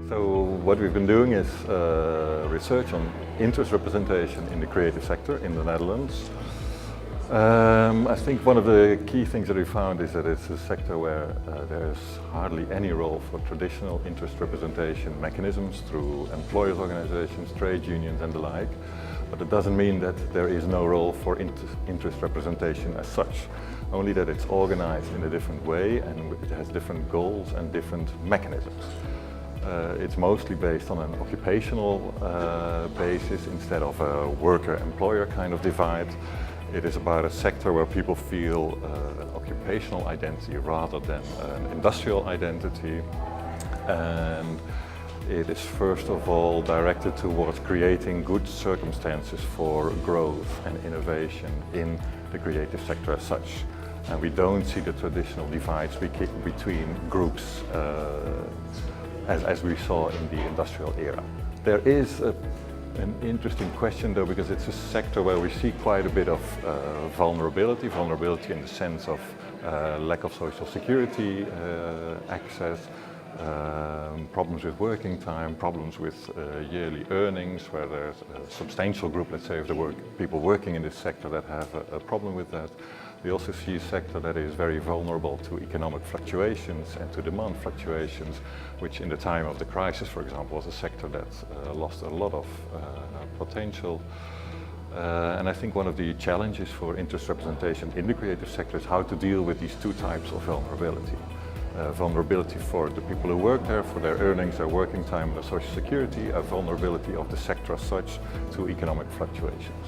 So what we've been doing is research on interest representation in the creative sector in the Netherlands. I think one of the key things that we found is that it's a sector where there's hardly any role for traditional interest representation mechanisms through employers' organizations, trade unions and the like. But it doesn't mean that there is no role for interest representation as such, only that it's organized in a different way and it has different goals and different mechanisms. It's mostly based on an occupational basis instead of a worker-employer kind of divide. It is about a sector where people feel an occupational identity rather than an industrial identity. And it is first of all directed towards creating good circumstances for growth and innovation in the creative sector as such. And we don't see the traditional divides between groups as we saw in the industrial era. There is an interesting question though, because it's a sector where we see quite a bit of vulnerability in the sense of lack of social security access, problems with working time, problems with yearly earnings, where there's a substantial group, let's say, of the people working in this sector that have a problem with that. We also see a sector that is very vulnerable to economic fluctuations and to demand fluctuations, which in the time of the crisis, for example, was a sector that lost a lot of potential. And I think one of the challenges for interest representation in the creative sector is how to deal with these two types of vulnerability. Vulnerability for the people who work there, for their earnings, their working time, their social security, a vulnerability of the sector as such to economic fluctuations.